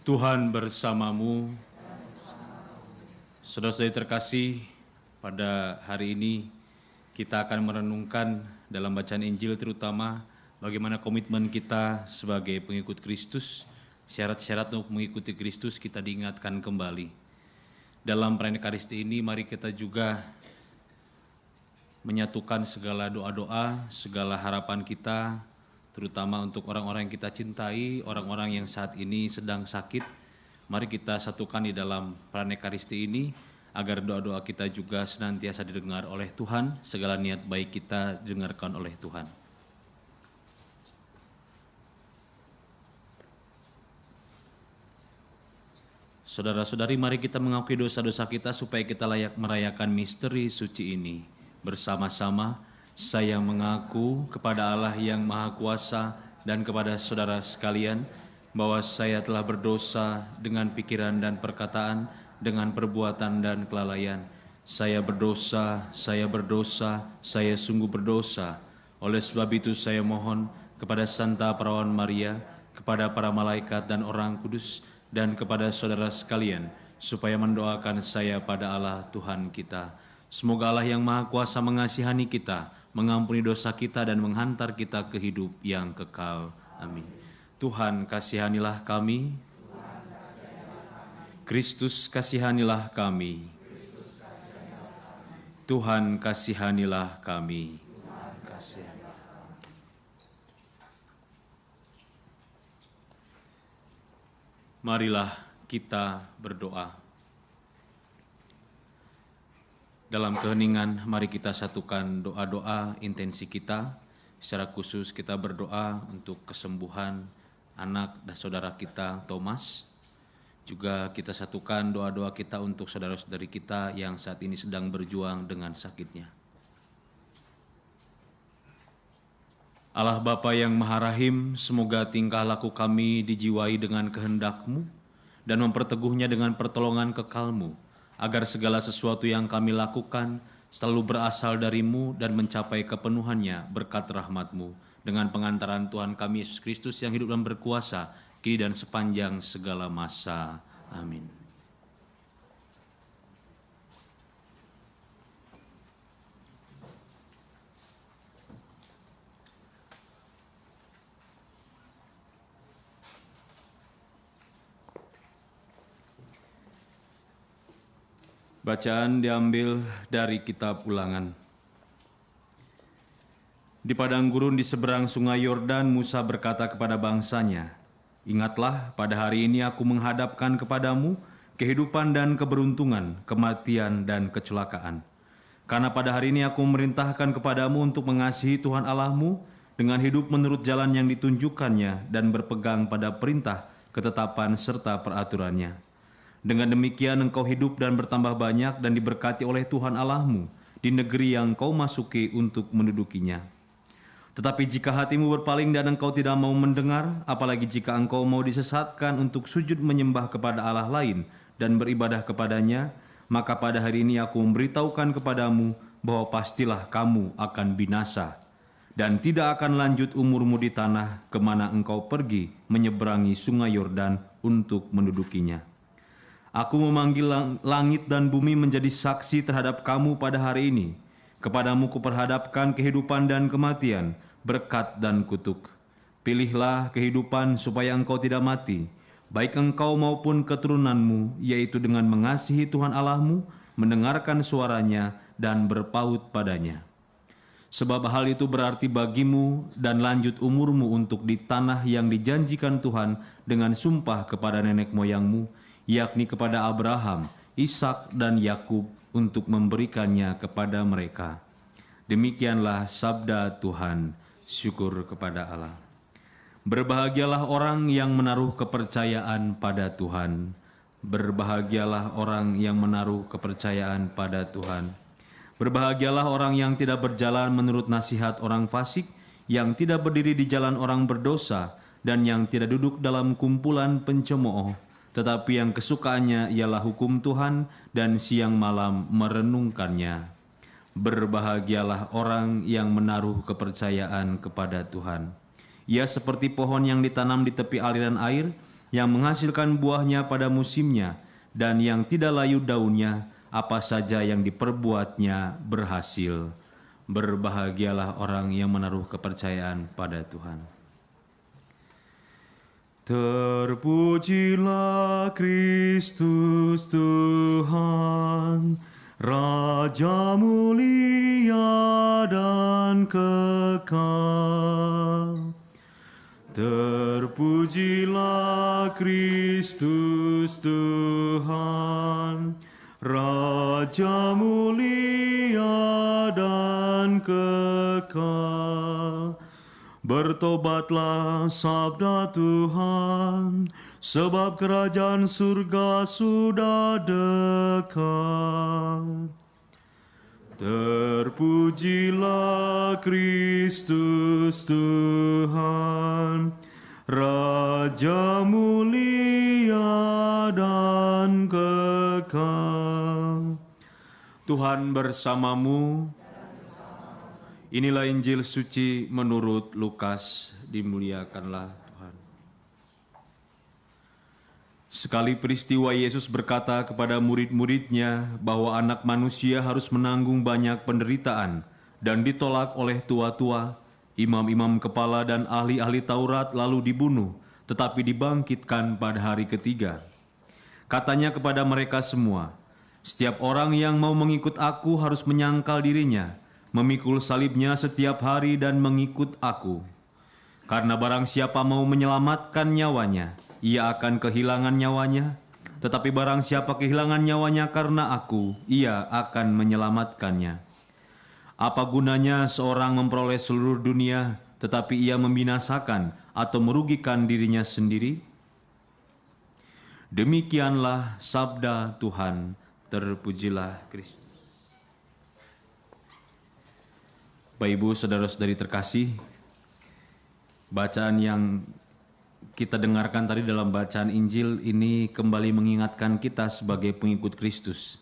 Tuhan bersamamu. Saudara-saudari terkasih, pada hari ini kita akan merenungkan dalam bacaan Injil terutama bagaimana komitmen kita sebagai pengikut Kristus, syarat-syarat untuk mengikuti Kristus kita diingatkan kembali. Dalam perayaan Ekaristi ini mari kita juga menyatukan segala doa-doa, segala harapan kita, terutama untuk orang-orang yang kita cintai, orang-orang yang saat ini sedang sakit. Mari kita satukan di dalam perayaan Ekaristi ini, agar doa-doa kita juga senantiasa didengar oleh Tuhan, segala niat baik kita didengarkan oleh Tuhan. Saudara-saudari, mari kita mengakui dosa-dosa kita supaya kita layak merayakan misteri suci ini. Bersama-sama, saya mengaku kepada Allah yang Maha Kuasa dan kepada saudara sekalian bahwa saya telah berdosa dengan pikiran dan perkataan, dengan perbuatan dan kelalaian. Saya berdosa, saya sungguh berdosa. Oleh sebab itu saya mohon kepada Santa Perawan Maria, kepada para malaikat dan orang kudus, dan kepada saudara sekalian, supaya mendoakan saya pada Allah Tuhan kita. Semoga Allah yang Maha Kuasa mengasihani kita, mengampuni dosa kita dan menghantar kita ke hidup yang kekal. Amin. Tuhan kasihanilah kami. Kristus kasihanilah kami. Tuhan kasihanilah kami. Marilah kita berdoa. Dalam keheningan, mari kita satukan doa-doa intensi kita. Secara khusus kita berdoa untuk kesembuhan anak dan saudara kita Thomas. Juga kita satukan doa-doa kita untuk saudara-saudari kita yang saat ini sedang berjuang dengan sakitnya. Allah Bapa yang Maha Rahim, semoga tingkah laku kami dijiwai dengan kehendak-Mu dan memperteguhnya dengan pertolongan kekal-Mu, agar segala sesuatu yang kami lakukan selalu berasal dari-Mu dan mencapai kepenuhannya berkat rahmat-Mu, dengan pengantaran Tuhan kami Yesus Kristus yang hidup dan berkuasa, kini dan sepanjang segala masa. Amin. Bacaan diambil dari kitab Ulangan. Di padang gurun di seberang sungai Yordan, Musa berkata kepada bangsanya, "Ingatlah, pada hari ini aku menghadapkan kepadamu kehidupan dan keberuntungan, kematian dan kecelakaan. Karena pada hari ini aku memerintahkan kepadamu untuk mengasihi Tuhan Allahmu dengan hidup menurut jalan yang ditunjukkannya dan berpegang pada perintah, ketetapan serta peraturannya. Dengan demikian engkau hidup dan bertambah banyak dan diberkati oleh Tuhan Allahmu di negeri yang kau masuki untuk mendudukinya. Tetapi jika hatimu berpaling dan engkau tidak mau mendengar, apalagi jika engkau mau disesatkan untuk sujud menyembah kepada Allah lain dan beribadah kepadanya, maka pada hari ini aku memberitahukan kepadamu bahwa pastilah kamu akan binasa, dan tidak akan lanjut umurmu di tanah kemana engkau pergi menyeberangi sungai Yordan untuk mendudukinya. Aku memanggil langit dan bumi menjadi saksi terhadap kamu pada hari ini. Kepadamu kuperhadapkan kehidupan dan kematian, berkat dan kutuk. Pilihlah kehidupan supaya engkau tidak mati, baik engkau maupun keturunanmu, yaitu dengan mengasihi Tuhan Allahmu, mendengarkan suaranya, dan berpaut padanya. Sebab hal itu berarti bagimu dan lanjut umurmu untuk di tanah yang dijanjikan Tuhan dengan sumpah kepada nenek moyangmu, yakni kepada Abraham, Ishak dan Yakub, untuk memberikannya kepada mereka. Demikianlah sabda Tuhan. Syukur kepada Allah. Berbahagialah orang yang menaruh kepercayaan pada Tuhan. Berbahagialah orang yang menaruh kepercayaan pada Tuhan. Berbahagialah orang yang tidak berjalan menurut nasihat orang fasik, yang tidak berdiri di jalan orang berdosa, dan yang tidak duduk dalam kumpulan pencemooh, tetapi yang kesukaannya ialah hukum Tuhan dan siang malam merenungkannya. Berbahagialah orang yang menaruh kepercayaan kepada Tuhan. Ia seperti pohon yang ditanam di tepi aliran air, yang menghasilkan buahnya pada musimnya, dan yang tidak layu daunnya, apa saja yang diperbuatnya berhasil. Berbahagialah orang yang menaruh kepercayaan pada Tuhan. Terpujilah Kristus Tuhan, Raja mulia dan kekal. Terpujilah Kristus Tuhan, Raja mulia dan kekal. Bertobatlah, sabda Tuhan, sebab kerajaan surga sudah dekat. Terpujilah Kristus Tuhan, Raja mulia dan kekal. Tuhan bersamamu. Inilah Injil suci menurut Lukas, dimuliakanlah Tuhan. Sekali peristiwa Yesus berkata kepada murid-muridnya bahwa anak manusia harus menanggung banyak penderitaan dan ditolak oleh tua-tua, imam-imam kepala dan ahli-ahli Taurat lalu dibunuh, tetapi dibangkitkan pada hari ketiga. Katanya kepada mereka semua, setiap orang yang mau mengikut aku harus menyangkal dirinya, memikul salibnya setiap hari dan mengikut aku. Karena barang siapa mau menyelamatkan nyawanya, ia akan kehilangan nyawanya. Tetapi barang siapa kehilangan nyawanya karena aku, ia akan menyelamatkannya. Apa gunanya seorang memperoleh seluruh dunia, tetapi ia membinasakan atau merugikan dirinya sendiri? Demikianlah sabda Tuhan, terpujilah Kristus. Bapak Ibu, saudara-saudari terkasih, bacaan yang kita dengarkan tadi dalam bacaan Injil ini kembali mengingatkan kita sebagai pengikut Kristus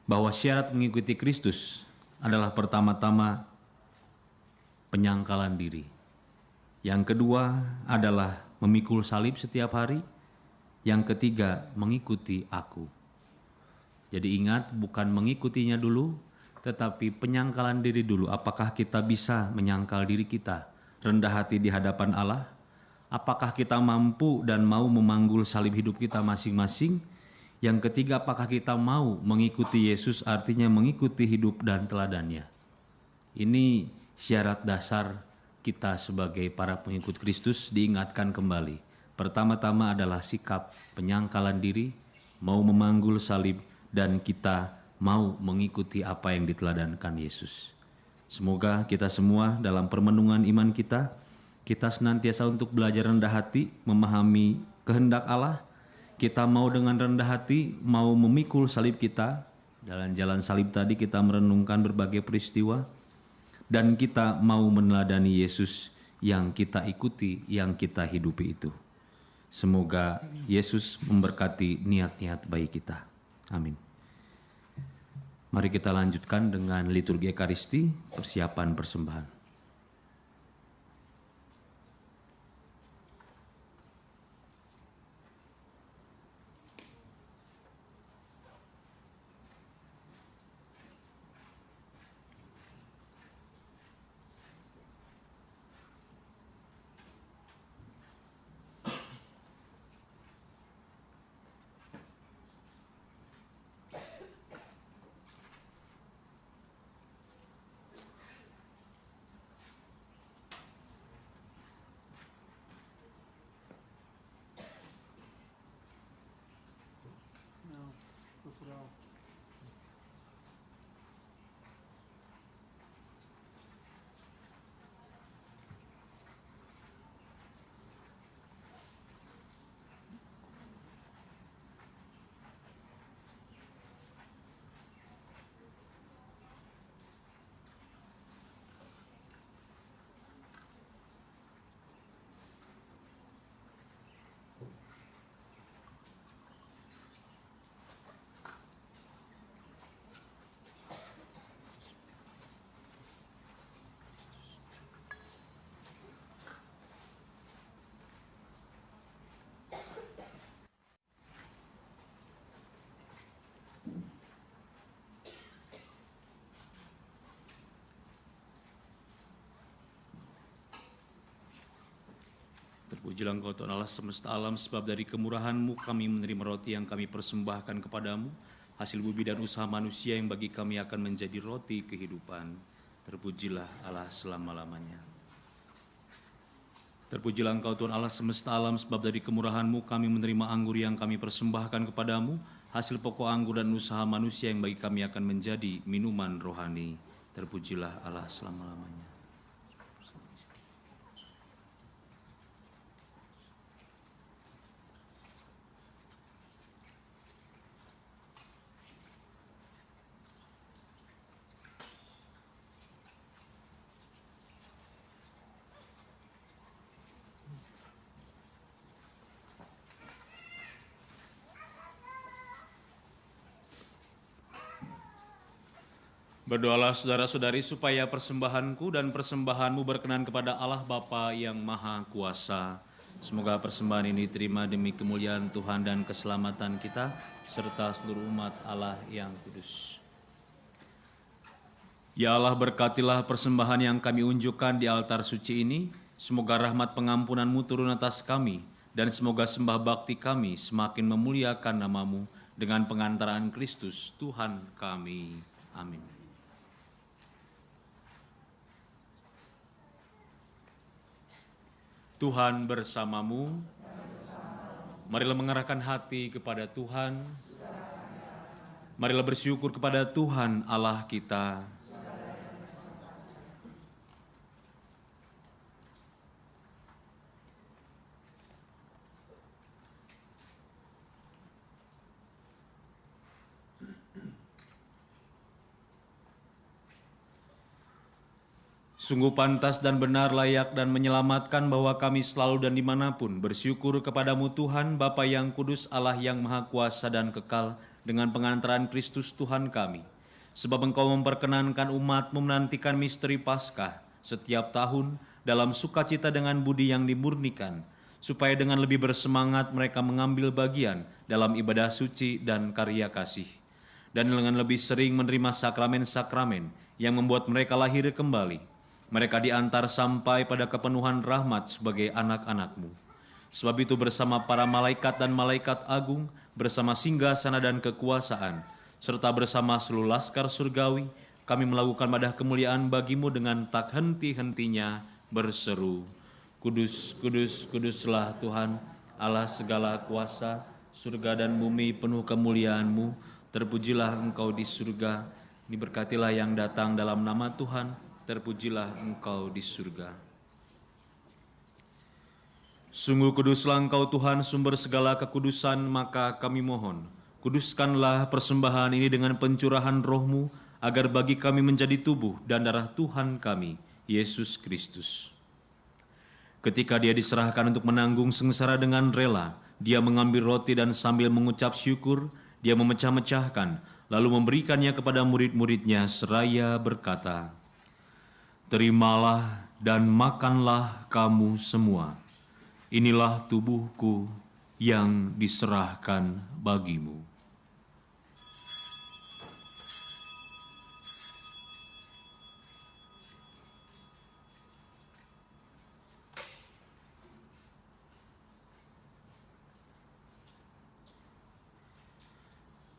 bahwa syarat mengikuti Kristus adalah pertama-tama penyangkalan diri. Yang kedua adalah memikul salib setiap hari. Yang ketiga, mengikuti aku. Jadi ingat, bukan mengikutinya dulu, tetapi penyangkalan diri dulu. Apakah kita bisa menyangkal diri kita, rendah hati di hadapan Allah? Apakah kita mampu dan mau memanggul salib hidup kita masing-masing? Yang ketiga, apakah kita mau mengikuti Yesus, artinya mengikuti hidup dan teladannya? Ini syarat dasar kita sebagai para pengikut Kristus diingatkan kembali. Pertama-tama adalah sikap penyangkalan diri, mau memanggul salib, dan kita mau mengikuti apa yang diteladankan Yesus. Semoga kita semua dalam permenungan iman kita senantiasa untuk belajar rendah hati, memahami kehendak Allah. Kita mau dengan rendah hati, mau memikul salib kita. Dalam jalan salib tadi kita merenungkan berbagai peristiwa. Dan kita mau meneladani Yesus yang kita ikuti, yang kita hidupi itu. Semoga Yesus memberkati niat-niat baik kita. Amin. Mari kita lanjutkan dengan liturgi Ekaristi, persiapan persembahan. Pujilah Engkau Tuhan Allah semesta alam, sebab dari kemurahan-Mu kami menerima roti yang kami persembahkan kepadamu, hasil bumi dan usaha manusia yang bagi kami akan menjadi roti kehidupan. Terpujilah Allah selama-lamanya. Terpujilah Engkau Tuhan Allah semesta alam, sebab dari kemurahan-Mu kami menerima anggur yang kami persembahkan kepadamu, hasil pokok anggur dan usaha manusia yang bagi kami akan menjadi minuman rohani. Terpujilah Allah selama-lamanya. Berdoalah saudara-saudari supaya persembahanku dan persembahanmu berkenan kepada Allah Bapa yang Maha Kuasa. Semoga persembahan ini diterima demi kemuliaan Tuhan dan keselamatan kita, serta seluruh umat Allah yang kudus. Ya Allah, berkatilah persembahan yang kami unjukkan di altar suci ini. Semoga rahmat pengampunan-Mu turun atas kami, dan semoga sembah bakti kami semakin memuliakan nama-Mu dengan pengantaran Kristus Tuhan kami. Amin. Tuhan bersamamu. Marilah mengarahkan hati kepada Tuhan. Marilah bersyukur kepada Tuhan Allah kita. Sungguh pantas dan benar, layak dan menyelamatkan bahwa kami selalu dan dimanapun bersyukur kepadamu Tuhan, Bapa yang kudus, Allah yang maha kuasa dan kekal, dengan pengantaran Kristus Tuhan kami. Sebab Engkau memperkenankan umat-Mu menantikan misteri Paskah setiap tahun dalam sukacita dengan budi yang dimurnikan, supaya dengan lebih bersemangat mereka mengambil bagian dalam ibadah suci dan karya kasih, dan dengan lebih sering menerima sakramen-sakramen yang membuat mereka lahir kembali. Mereka diantar sampai pada kepenuhan rahmat sebagai anak-anak-Mu. Sebab itu bersama para malaikat dan malaikat agung, bersama singgasana dan kekuasaan, serta bersama seluruh laskar surgawi, kami melakukan madah kemuliaan bagi-Mu dengan tak henti-hentinya berseru, Kudus, kudus, kuduslah Tuhan, Allah segala kuasa, surga dan bumi penuh kemuliaan-Mu. Terpujilah Engkau di surga, diberkatilah yang datang dalam nama Tuhan, terpujilah Engkau di surga. Sungguh kuduslah Engkau Tuhan, sumber segala kekudusan, maka kami mohon, kuduskanlah persembahan ini dengan pencurahan Roh-Mu, agar bagi kami menjadi tubuh dan darah Tuhan kami, Yesus Kristus. Ketika Dia diserahkan untuk menanggung sengsara dengan rela, Dia mengambil roti dan sambil mengucap syukur, Dia memecah-mecahkan, lalu memberikannya kepada murid-muridnya seraya berkata, Terimalah dan makanlah kamu semua. Inilah tubuhku yang diserahkan bagimu.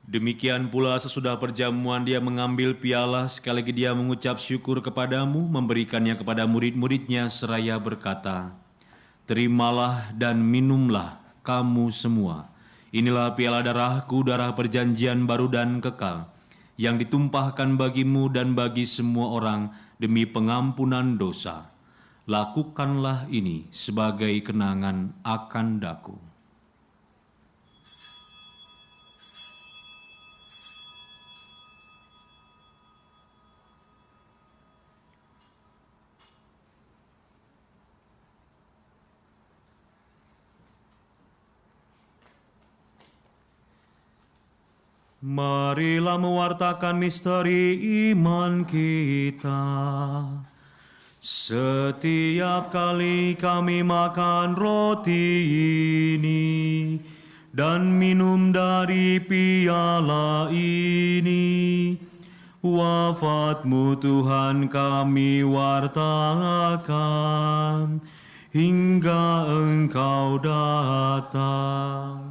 Demikian pula sesudah perjamuan Dia mengambil piala, sekali lagi Dia mengucap syukur kepadamu, memberikannya kepada murid-muridnya seraya berkata, Terimalah dan minumlah kamu semua. Inilah piala darahku, darah perjanjian baru dan kekal, yang ditumpahkan bagimu dan bagi semua orang demi pengampunan dosa. Lakukanlah ini sebagai kenangan akan daku. Marilah mewartakan misteri iman kita. Setiap kali kami makan roti ini dan minum dari piala ini, wafat-Mu Tuhan kami wartakan hingga Engkau datang.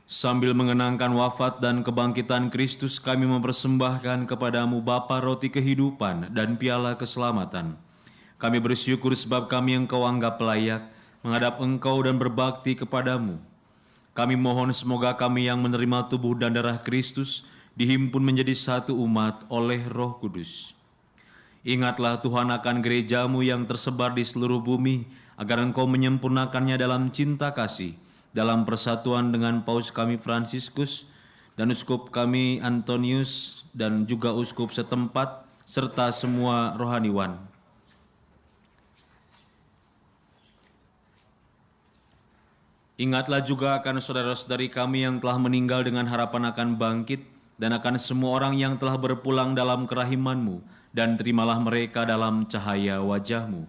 Sambil mengenangkan wafat dan kebangkitan Kristus, kami mempersembahkan kepadamu Bapa roti kehidupan dan piala keselamatan. Kami bersyukur sebab kami Engkau anggap layak menghadap Engkau dan berbakti kepadamu. Kami mohon semoga kami yang menerima tubuh dan darah Kristus dihimpun menjadi satu umat oleh Roh Kudus. Ingatlah Tuhan akan gerejamu yang tersebar di seluruh bumi, agar Engkau menyempurnakannya dalam cinta kasih, dalam persatuan dengan Paus kami Fransiskus dan Uskup kami Antonius dan juga Uskup setempat, serta semua rohaniwan. Ingatlah juga akan saudara-saudari kami yang telah meninggal dengan harapan akan bangkit, dan akan semua orang yang telah berpulang dalam kerahiman-Mu, dan terimalah mereka dalam cahaya wajah-Mu.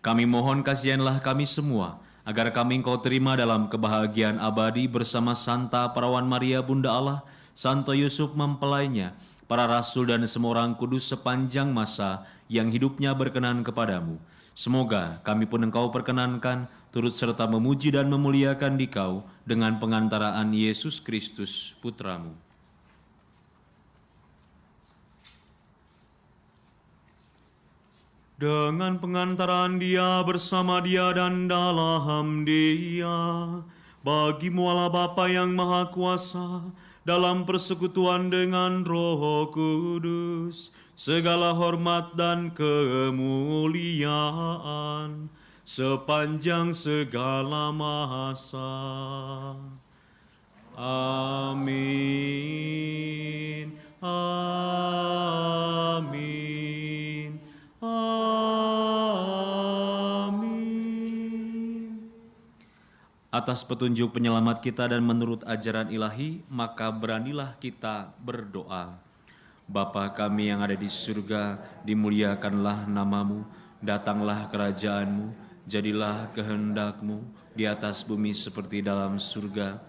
Kami mohon kasihanlah kami semua, agar kami Engkau terima dalam kebahagiaan abadi bersama Santa Perawan Maria Bunda Allah, Santo Yusuf mempelainya, para rasul dan semua orang kudus sepanjang masa yang hidupnya berkenan kepadamu. Semoga kami pun Engkau perkenankan, turut serta memuji dan memuliakan Dikau dengan pengantaraan Yesus Kristus, Putramu. Dengan pengantaran Dia, bersama Dia, dan dalam Dia, bagi-Mu Allah Bapa yang Maha Kuasa, dalam persekutuan dengan Roh Kudus, segala hormat dan kemuliaan sepanjang segala masa. Amin. Amin. Amin. Atas petunjuk penyelamat kita dan menurut ajaran ilahi, maka beranilah kita berdoa. Bapa kami yang ada di surga, dimuliakanlah namamu, datanglah kerajaan-Mu, jadilah kehendak-Mu di atas bumi seperti dalam surga.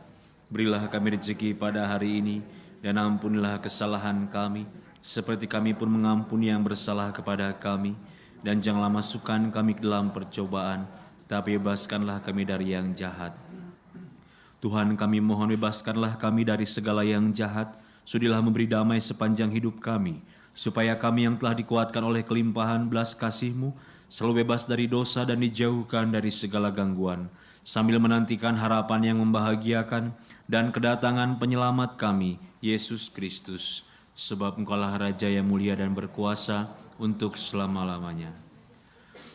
Berilah kami rezeki pada hari ini, dan ampunilah kesalahan kami, seperti kami pun mengampuni yang bersalah kepada kami. Dan janganlah masukkan kami ke dalam percobaan, tapi bebaskanlah kami dari yang jahat. Tuhan, kami mohon bebaskanlah kami dari segala yang jahat, sudilah memberi damai sepanjang hidup kami, supaya kami yang telah dikuatkan oleh kelimpahan belas kasih-Mu, selalu bebas dari dosa dan dijauhkan dari segala gangguan, sambil menantikan harapan yang membahagiakan dan kedatangan penyelamat kami, Yesus Kristus. Sebab Engkaulah Raja yang mulia dan berkuasa untuk selama-lamanya.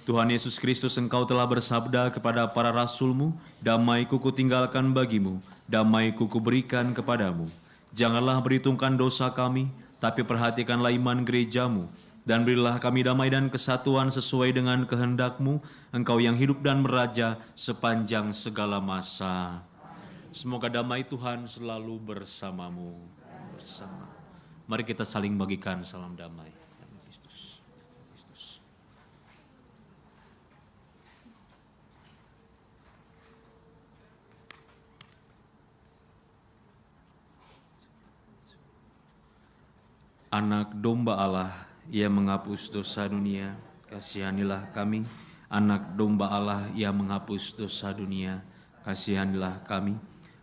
Tuhan Yesus Kristus, Engkau telah bersabda kepada para rasul-Mu, damai-Ku kutinggalkan bagimu, damai-Ku kuberikan kepadamu. Janganlah berhitungkan dosa kami, tapi perhatikanlah iman gereja-Mu, dan berilah kami damai dan kesatuan sesuai dengan kehendak-Mu, Engkau yang hidup dan meraja sepanjang segala masa. Semoga damai Tuhan selalu bersamamu. Mari kita saling bagikan salam damai. Anak domba Allah, Ia menghapus dosa dunia, kasihanilah kami. Anak domba Allah, Ia menghapus dosa dunia, kasihanilah kami.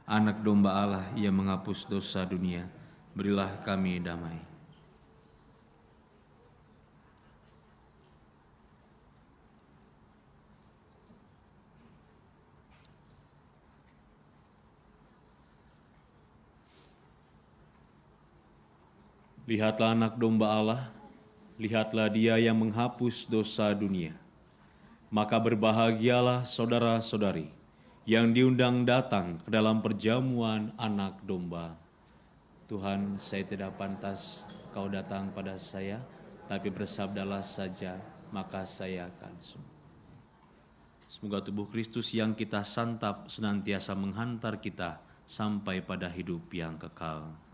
Anak domba Allah, Ia menghapus dosa dunia, berilah kami damai. Lihatlah anak domba Allah, lihatlah Dia yang menghapus dosa dunia. Maka berbahagialah saudara-saudari yang diundang datang ke dalam perjamuan anak domba. Tuhan, saya tidak pantas Kau datang pada saya, tapi bersabdalah saja, maka saya akan sembuh. Semoga tubuh Kristus yang kita santap senantiasa menghantar kita sampai pada hidup yang kekal.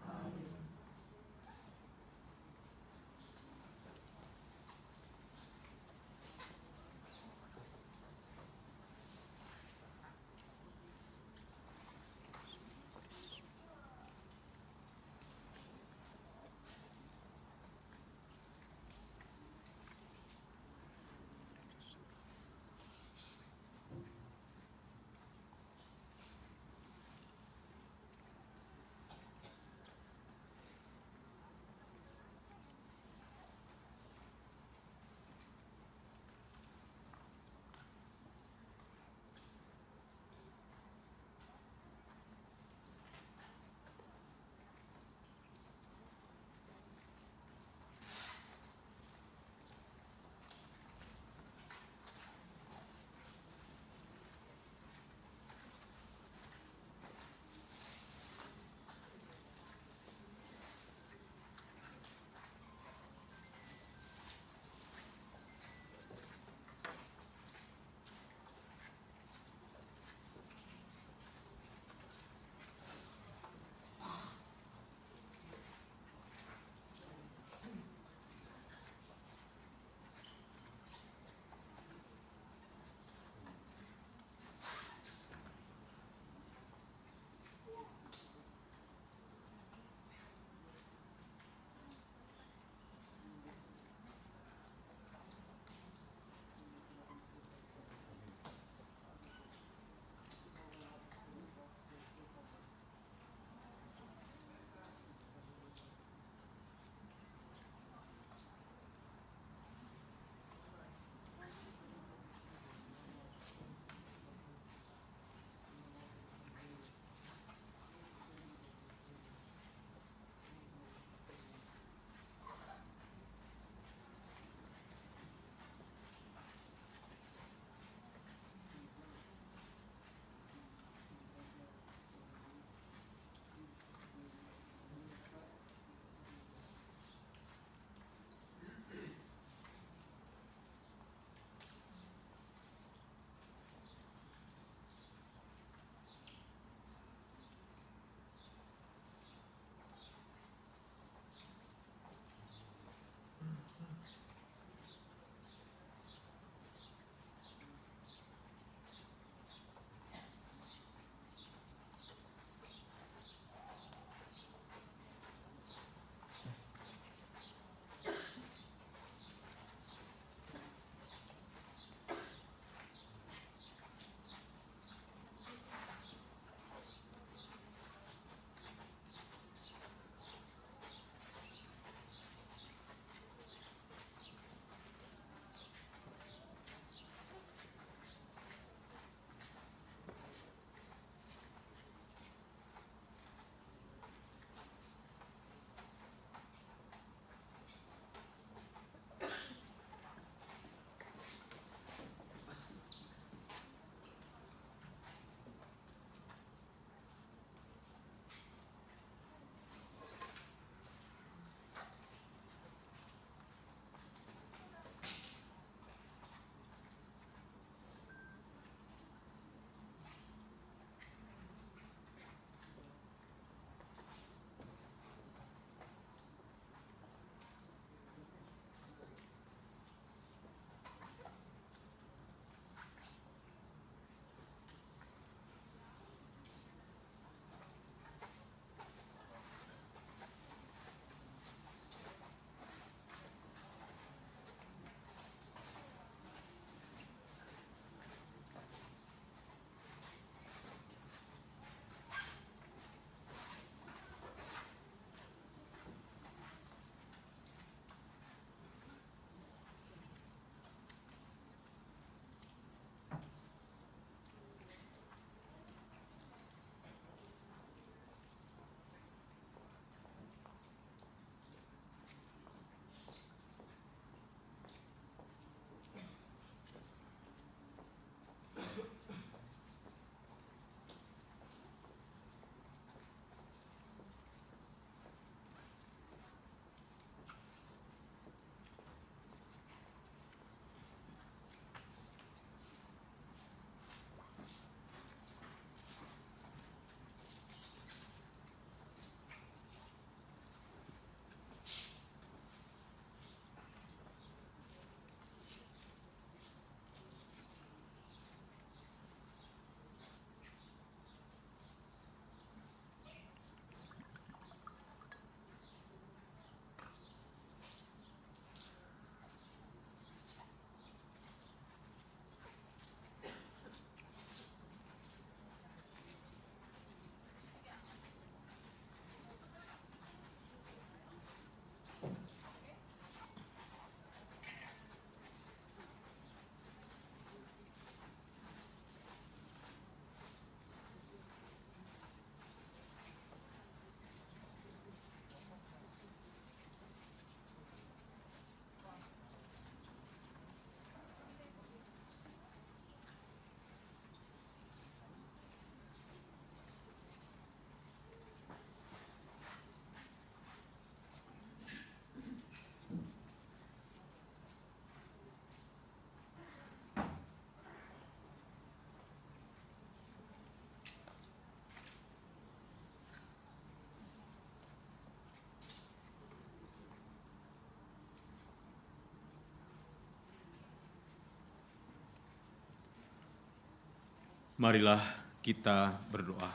Marilah kita berdoa.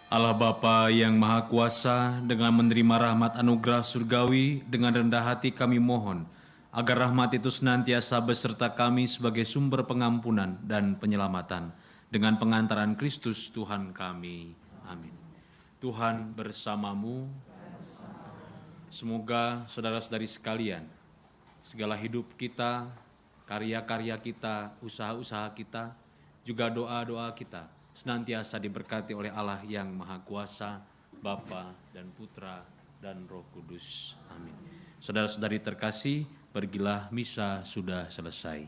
Allah Bapa yang Maha Kuasa, dengan menerima rahmat anugerah surgawi, dengan rendah hati kami mohon, agar rahmat itu senantiasa beserta kami sebagai sumber pengampunan dan penyelamatan, dengan pengantaran Kristus Tuhan kami. Amin. Tuhan bersamamu. Semoga saudara-saudari sekalian, segala hidup kita, karya-karya kita, usaha-usaha kita, juga doa-doa kita, senantiasa diberkati oleh Allah yang Maha Kuasa, Bapa dan Putra dan Roh Kudus. Amin. Saudara-saudari terkasih, pergilah, misa sudah selesai.